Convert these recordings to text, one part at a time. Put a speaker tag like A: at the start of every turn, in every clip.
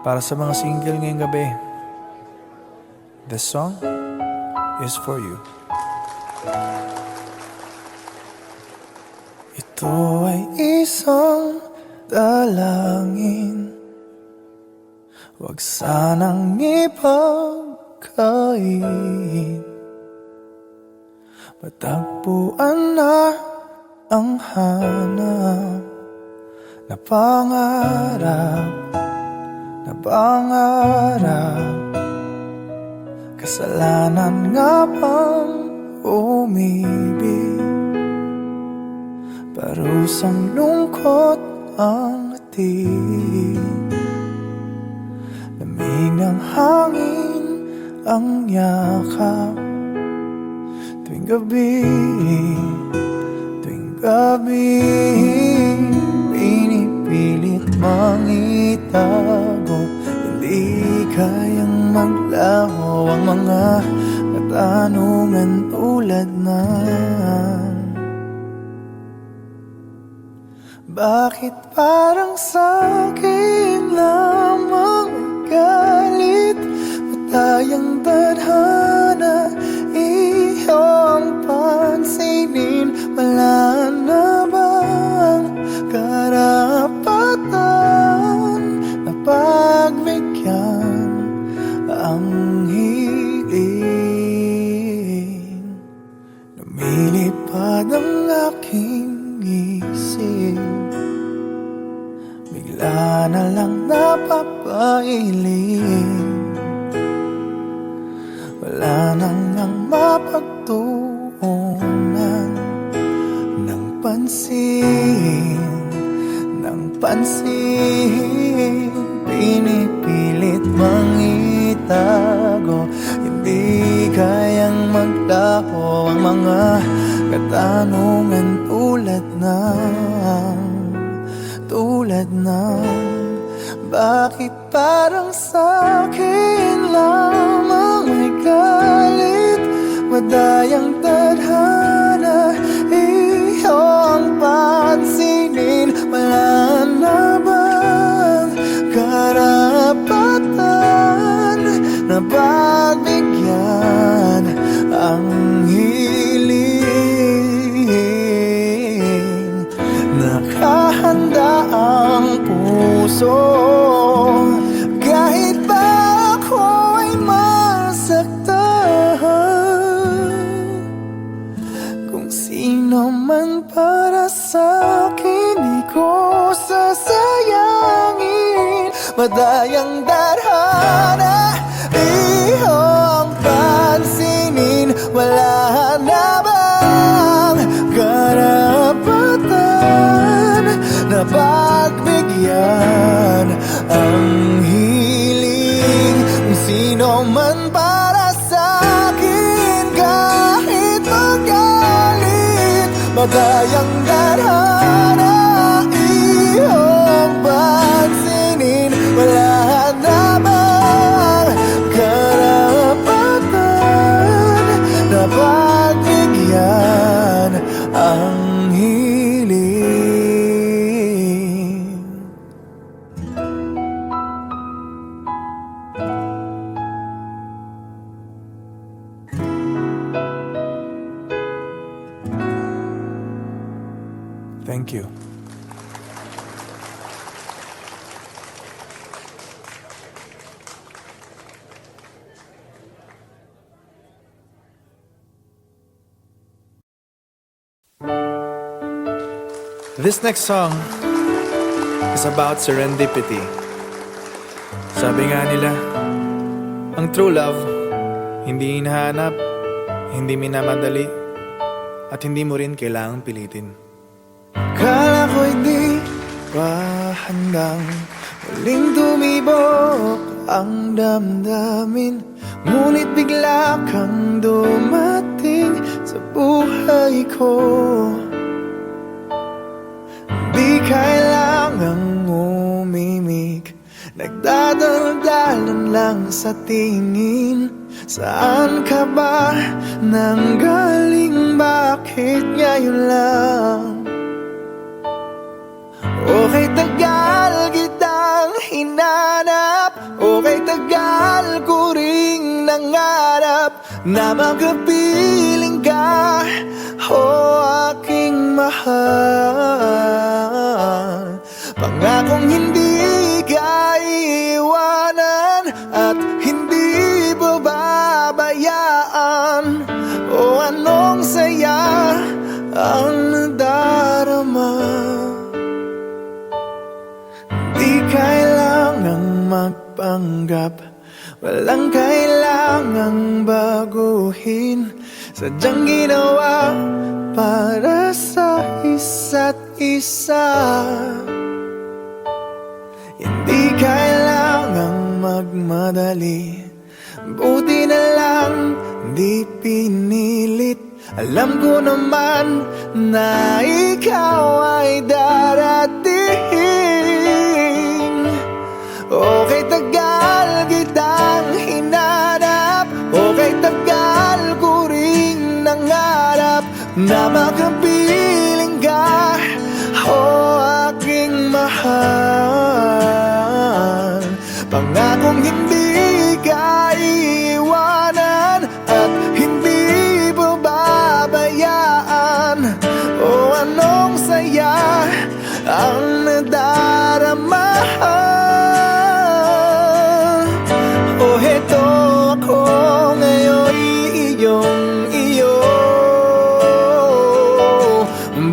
A: Para sa mga single ngayong gabi, this song is for you. Ito ay isang dalangin, huwag sanang ipagkain. Matagpuan na ang hanap na pangarap, na pangarap. Kasalanan nga bang umibig? Parusang lungkot ang ating, lamig ng hangin ang yakap. Tuwing gabi, tuwing gabi, pinipilit mangitago. Hindi kayang maglaho ang mga katanungan tulad ng bakit parang sa'kin lamang may galit? Matayang tadhana, iyong pansinin. Wala na bang karapatan na pagbigyan ang hiling? Lumilipad ang aking isip, bigla na lang napapailing. Wala nang nang mapagtuunan ng pansin, ng pansin. Pinipilit mangitago, hindi kayang maglaho ang mga katanungan tulad ng bakit parang sa'kin lamang may galit? Madayang tadhana, iyong pansinin. Wala na bang karapatan na pagbigyan ang hiling? Nakahanda ang puso kahit pa ako'y masaktan. Kung sino man para sa'kin, di ko sasayangin. Madayang darhana, iyong pansinin. Wala na bang karapatan na pagbigyan ang hiling? Kung sino man para sa'kin, kahit magalit. Madayang darhana, iyong pansinin. Wala na bang karapatan na pagbigyan ang hiling? Thank you. This next song is about serendipity. Sabi nga nila, ang true love, hindi hinahanap, hindi minamadali, at hindi mo rin kailangang pilitin. Kala ko'y di pa handang muling tumibok ang damdamin, ngunit bigla kang dumating sa buhay ko. Di kailangang umimik, nagdadaldalan lang sa tingin. Saan ka ba nanggaling? Bakit ngayon lang? Okay, tagal kitang hinanap, na magkapiling ka, o aking mahal. Pangakong hindi ka iiwanan at hindi babayaan. O anong saya ang nadarama. Di kailangang magpanggap, walang kailangang baguhin. Sadyang ginawa para sa isa't isa. Hindi kailangang magmadali, buti na lang di pinilit. Alam ko naman na ikaw ay darating. Okay, tagal kitang hinanap, okay, tagal ko ring nangarap na makapiling ka, o aking mahal. Pangakong hindi ka iiwanan at hindi babayaan. O anong saya ang nadarama. O heto ako ngayon, iyong-iyo.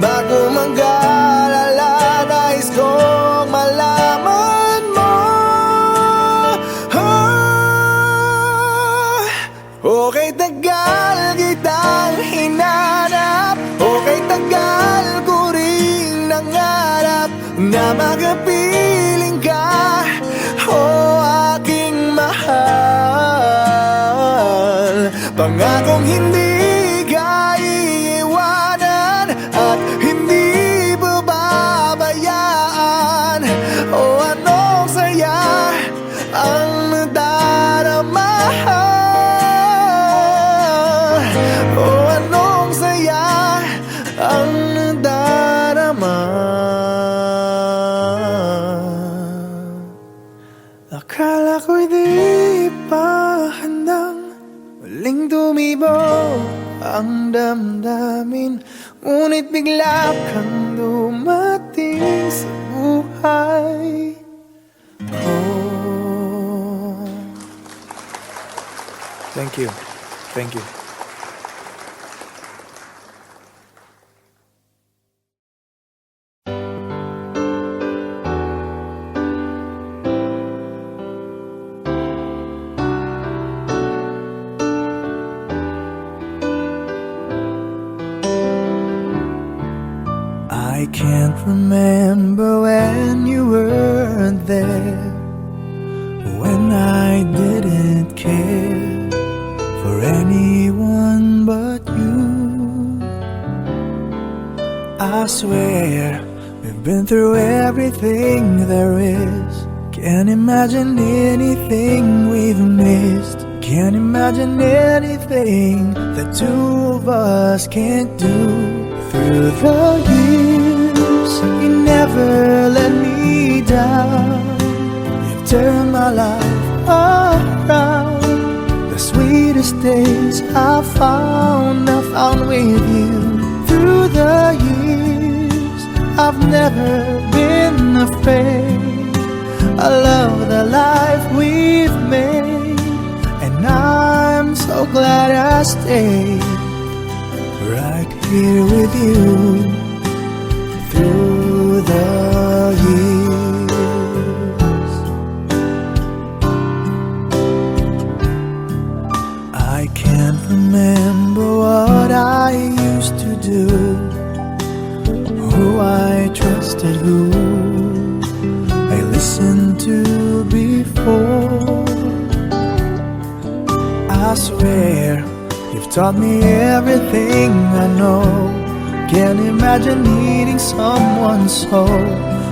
A: Bago mag-alala, nais kong malaman mo. Okay, tagal kitang hinanap, okay, tagal ko ring nangarap na makapiling ka, o aking mahal. Pangakong hindi ka iiwanan at hindi babayaan. O anong saya ang nadarama. O anong saya ang nadarama. Akala ko'y di pa handang muling tumibo ang damdamin, ngunit bigla kang dumating sa buhay ko. Thank you. Thank you. I can't remember when you weren't there, when I didn't care for anyone but you. I swear we've been through everything there is. Can't imagine anything we've missed. Can't imagine anything the two of us can't do. Through the years, you never let me down. You've turned my life around. The sweetest days I found with you. Through the years, I've never been afraid. I love the life we've made, and I'm so glad I stayed right here with you through the years. I can't remember what I used to do, who I trusted, who I listened to before. I swear you've taught me everything I know. Can't imagine needing someone so,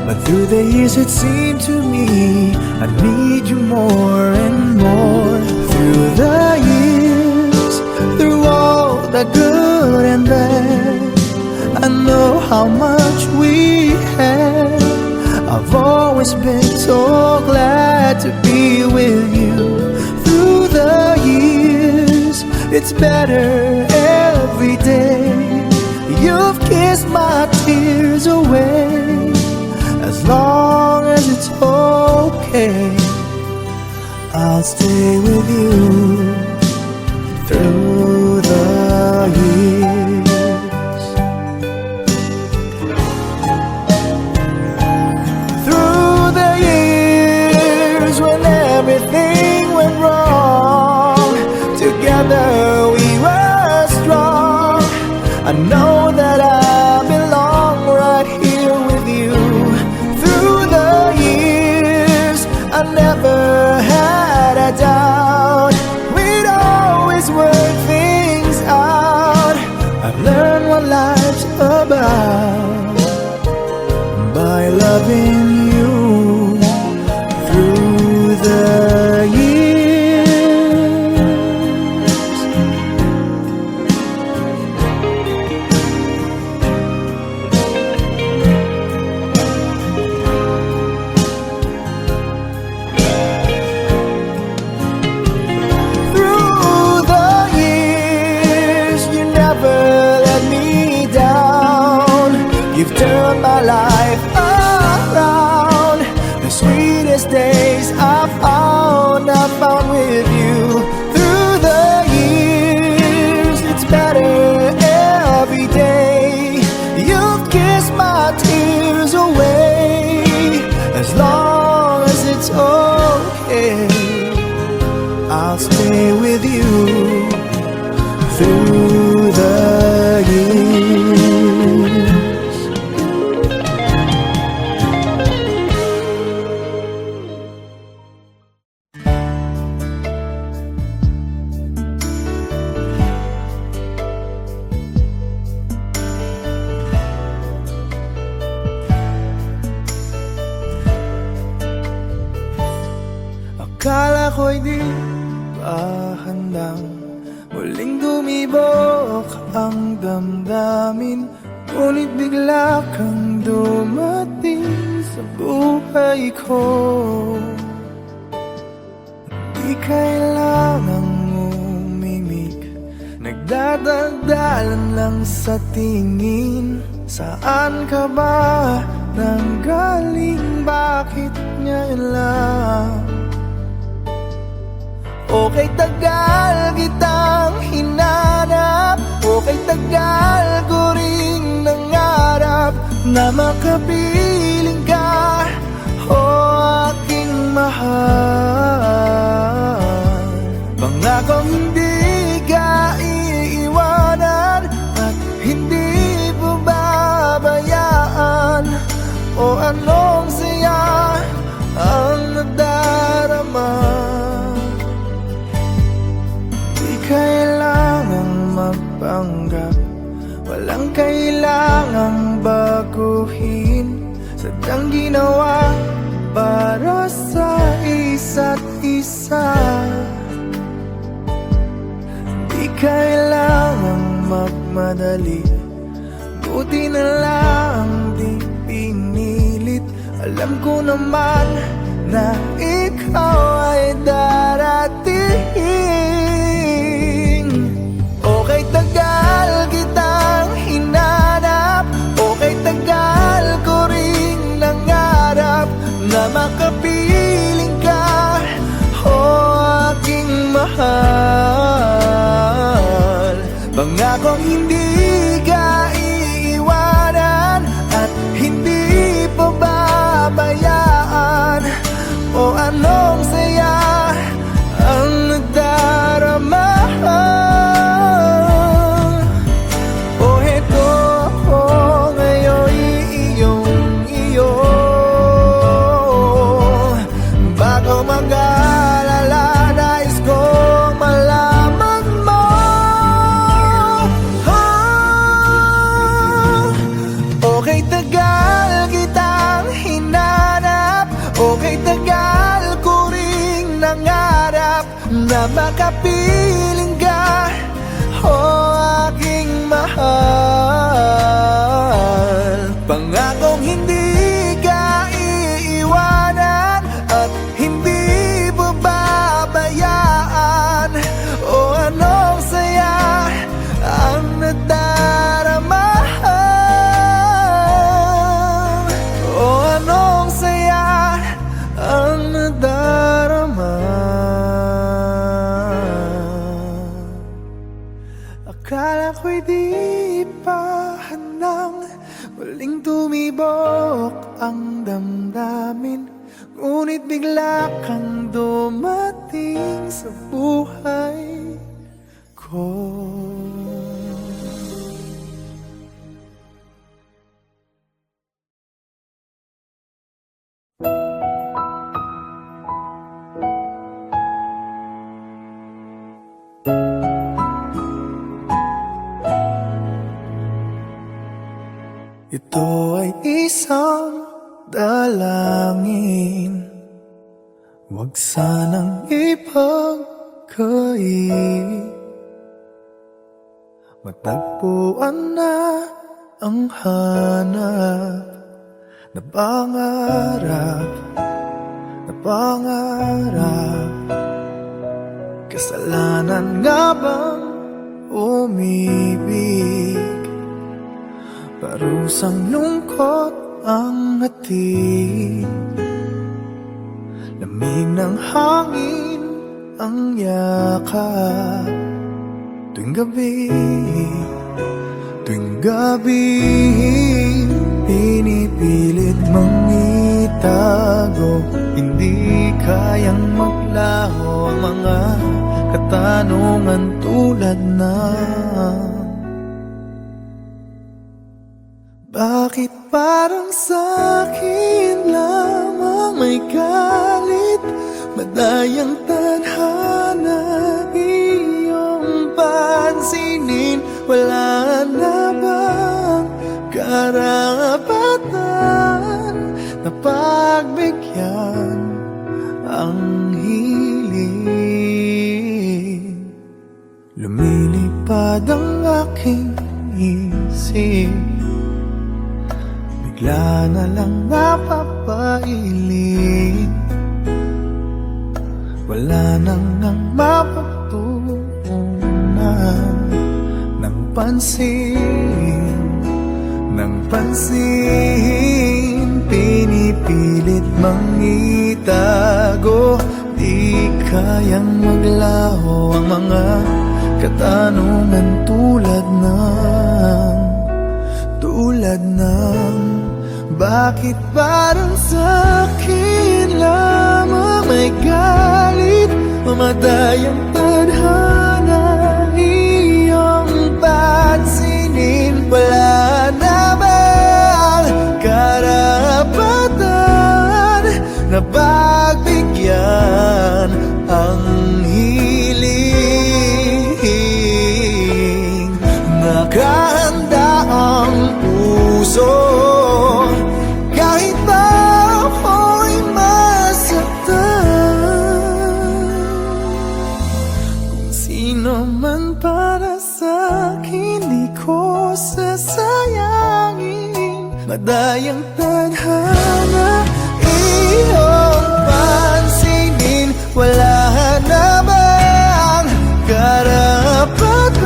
A: but through the years it seemed to me I need you more and more. Through the years, through all the good and bad, I know how much we had. I've always been so glad to be with you. Through the years, it's better every day. You've kissed my tears away. As long as it's okay, I'll stay with you through the years. Through the years when everything went wrong, together we were strong. I know that I belong right here with you. Through the years, I never had a doubt. We'd always work things out. I've learned what life's about by loving you through the years. Through the years, you never let me down. You've turned my life around. The sweetest days I found with you. Through the years, it's better every day. You've kissed my tears away. As long as it's okay, I'll stay with you through the years. Akala ko'y di pa handang muling dumibok ang damdamin, ngunit bigla kang dumating sa buhay ko. Di kailangang umimik, nagdadaldalan lang sa tingin. Saan ka ba nanggaling? Bakit ngayon lang? Okay, tagal kitang hinanap. Okay, tagal ko ring nangarap na makapiling ka, o aking mahal. Pangakong hindi ka iiwanan at hindi babayaan. O anong saya ang nadarama. Kailangang magpanggap, walang kailangang baguhin. Sadyang ginawa para sa isa't isa. Di kailangang magmadali, buti na lang di pinilit. Alam ko naman na ikaw ay darating. Okay, tagal kitang hinanap. Okay, tagal ko ring nangarap na makapiling ka, o aking mahal. Pangakong hindi ka iiwanan at hindi pababayaan. O anong saya ang nagdarama. Na makapiling ka, o aking mahal. Pangakong hindi ka iiwanan at hindi babayaan. O anong saya bigla kang dumating sa buhay ko. Ito ay isang dalangin, huwag sanang ipagkait. Matagpuan na ang hanap na pangarap, na pangarap. Kasalanan nga bang umibig? Parusang lungkot ang hatid, lamig ng hangin ang yakap. Tuwing gabi, tuwing gabi, pinipilit mang itago. Hindi kayang maglaho ang mga katanungan tulad ng bakit parang sa'kin lamang may galit? Madayang tadhana iyong pansinin. Wala na bang karapatan na pagbigyan ang hiling? Lumilipad ang aking isip, bigla na lang napapailit. Wala nang ang mapagtuunan ng pansin, ng pansin. Pinipilit mang itago, di kayang maglaho ang mga katanungan tulad ng bakit parang sa'kin lamang may galit? Mamadayang tadhana iyong pansinin. Wala na bang karapatan na pagbigyan ang hiling? Nakahanda ang puso kahit na ako'y masaktan. Kung sino man para sa'kin, di ko sasayangin. Madayang tadhana iyong pansinin. Wala na bang karapatan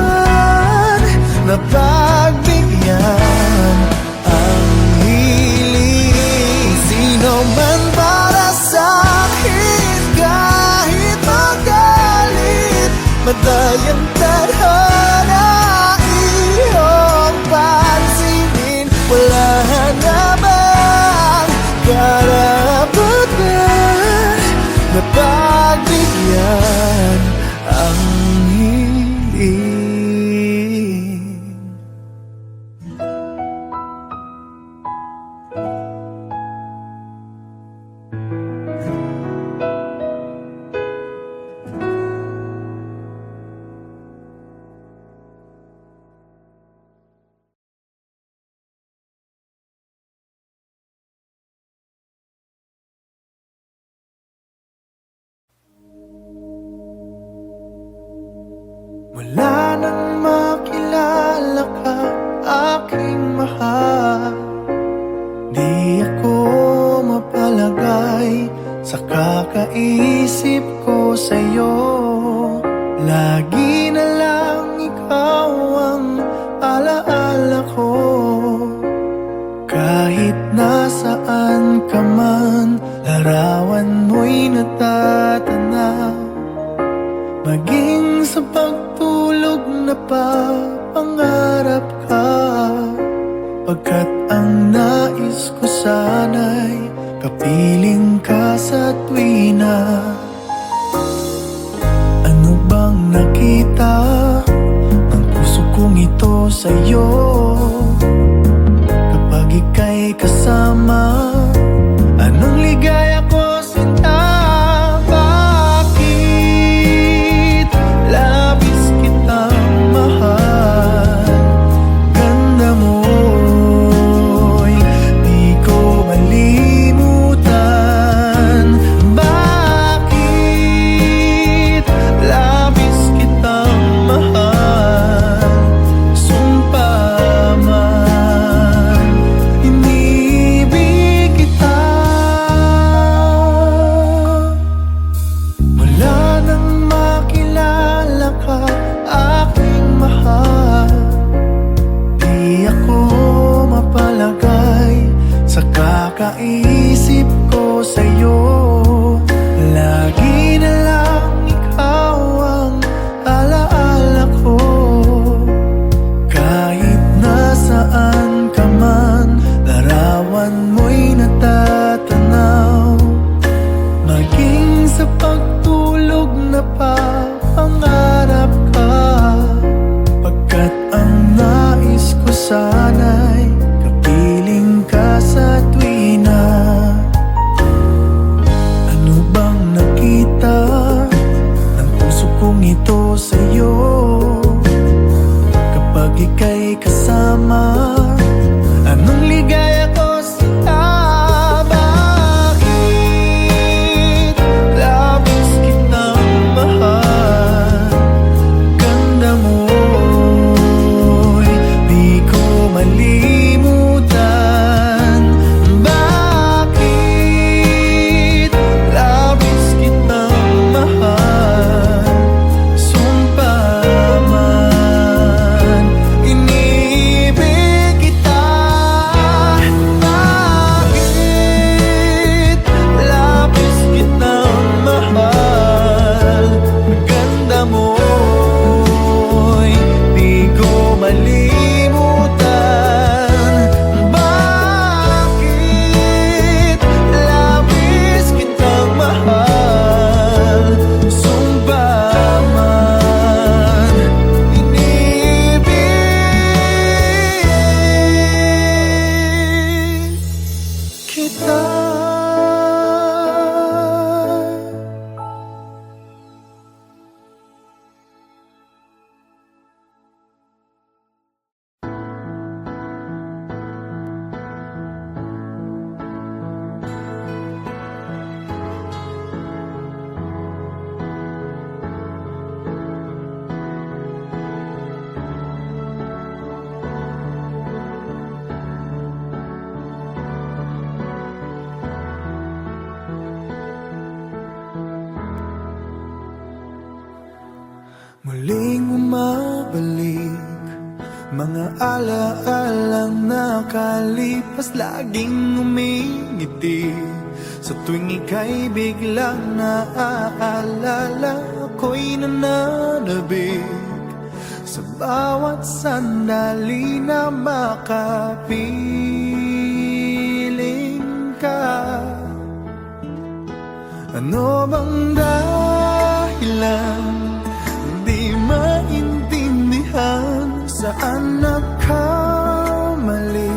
A: na pagbigyan ang hiling? Sino man para sa'kin, kahit magalit. Madayang tadhana iyong pansinin. Wala na bang karapatan na pagbigyan ang hiling? Wala nang makilala ka, aking mahal. Di ako mapalagay sa kakaisip ko sa'yo. Lagi na lang ikaw ang alaala ko. Kahit nasaan ka man, larawan mo'y natatanaw. Maging sa pagtulog na papangarap ka, pagkat ang nais ko sana'y kapiling ka sa tuwing isip ko sa'yo. Lagi na lang ikaw ang alaala ko. Kahit nasaan ka man, larawan mo'y natatanaw. Maging sa pagtulog na papangarap ka, pagkat ang nais ko sana'y kapiling ka sa tuwina. Ano bang nakita ng puso kong ito sa'yo? Kapag ika'y kasama, anong ligaya ko sila? Bakit labis kitang mahal? Ganda mo'y di ko malimutan. Bakit labis kitang mahal? Sumpa man, iniibig kita. Bakit labis kitang mahal? Ganda mo'y di ko malimutan. Bakit labis kitang mahal? Sumpa man, inibig kita. Muling umabalik mga alaalang nakalipas, laging umingiti sa tuwing ika'y biglang naaalala. Ako'y nananabik sa bawat sandali na makapiling ka. Ano bang dahilan? Di maintindihan saan nagkamali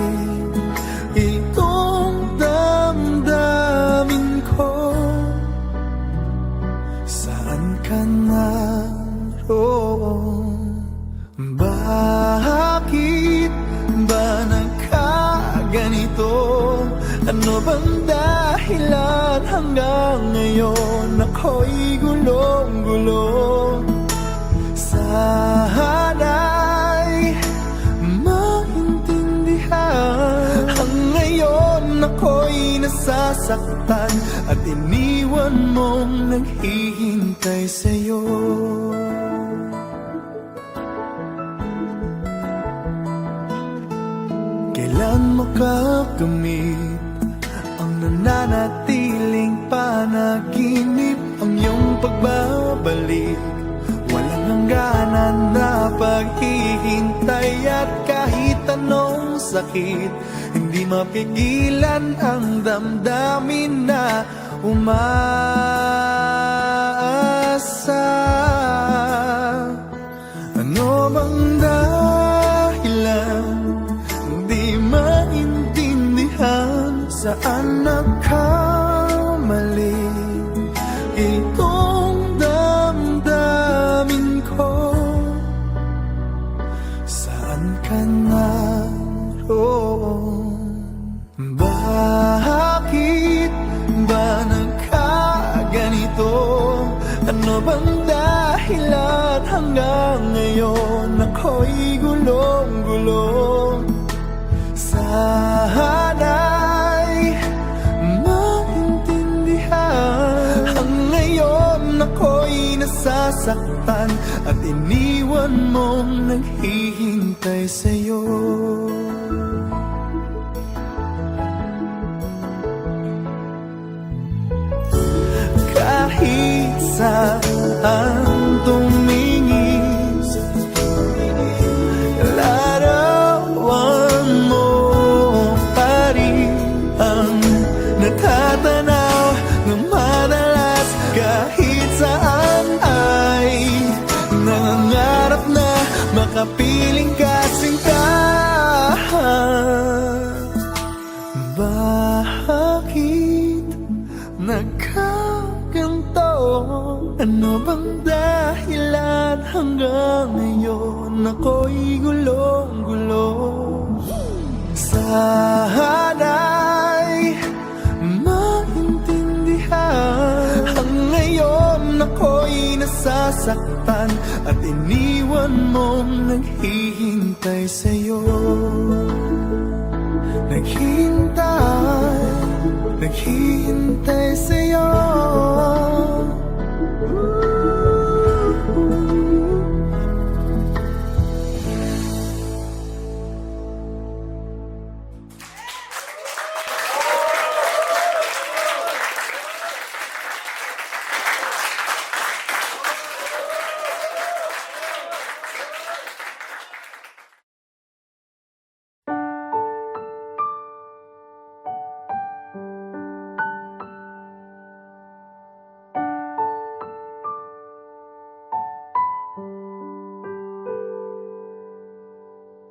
A: itong damdamin ko. Saan ka naroon? Bakit ba nagkaganito? Ano bang dahilan hanggang ngayon ako'y gulong-gulong? Sana'y maintindihan. Ang ngayon ako'y nasasaktan at iniwan mong naghihintay sa'yo. Kailan makakamit ang nananatiling panaginip? Ang iyong pagbabalik, walang hangganan na paghihintay. At kahit anong sakit, hindi mapigilan ang damdamin na umaasa. Ano bang dahilan? Di maintindihan saan nagkamali itong damdamin ko. Saan ka naroon? Bakit ba nagkaganito? Ano bang dahilan hanggang ngayon ako'y gulong-gulong? Sana'y maintindihan. Ang ngayon ako'y nasasaktan at iniwan mong naghihintay sa'yo. ang tumingin. Larawan mo pa rin ang natatanaw ng madalas. Kahit saan ay nangangarap na makapiling ka, sinta. Bakit nagkaganto? Ano bang dahilan hanggang ngayon ako'y gulong-gulo? Sana'y maintindihan. Ang ngayon ako'y nasasaktan at iniwan mong naghihintay sa'yo. Naghihintay sa'yo.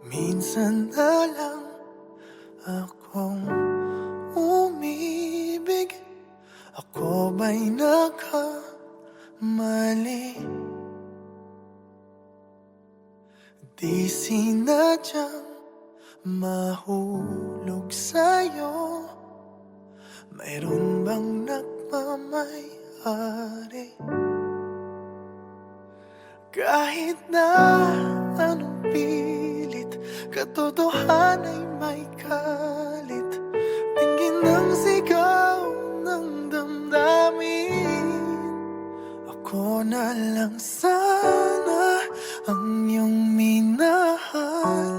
A: Minsan na lang akong umibig. Ako ba'y nagkamali? Di sinadyang mahulog sa'yo. Mayroon bang nagmamay-ari? Kahit na anong pilit, katotohanan ay may kalit. Tingin ng sigaw ng damdamin. Ako na lang sana ang iyong minahal.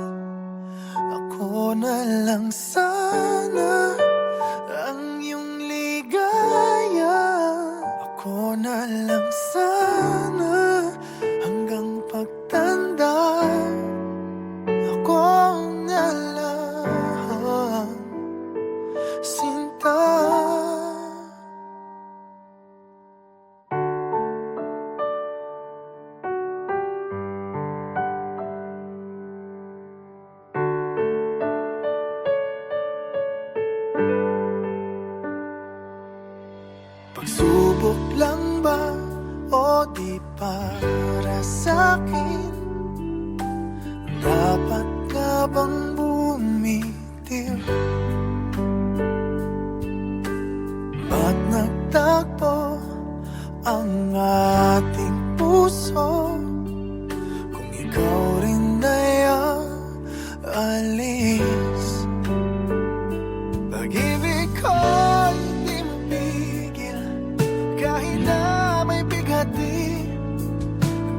A: Ako na lang sana ang iyong ligaya. Ako na lang sana hanggang pagtanda. Ako na lang, sinta. Pagsubok lang ba o di para sa'kin? Dapat ka bang bumitiw? Ba't nagtagpo ang ating puso kung ikaw rin ay aalis? Pag-ibig ko'y di mapigil kahit na may bighati.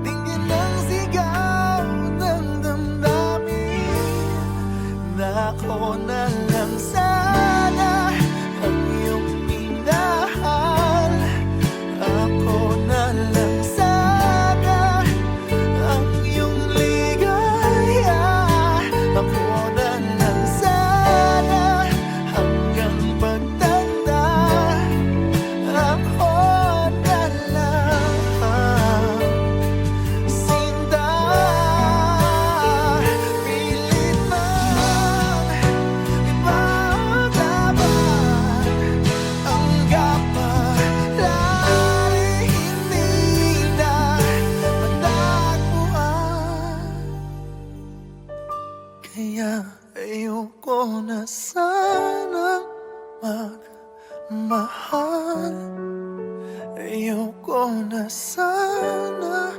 A: Tingin ng sigaw ng damdamin na ako na lang sana ang iyong minahal. Ako na lang sana ang iyong ligaya. Ako na lang sana hanggang pagtanda. Ako na lang, sinta. Pilit man ipaglaban ang kapalaran, hindi na matagpuan. Kaya ayoko na sanang magmahal. Ayoko na sana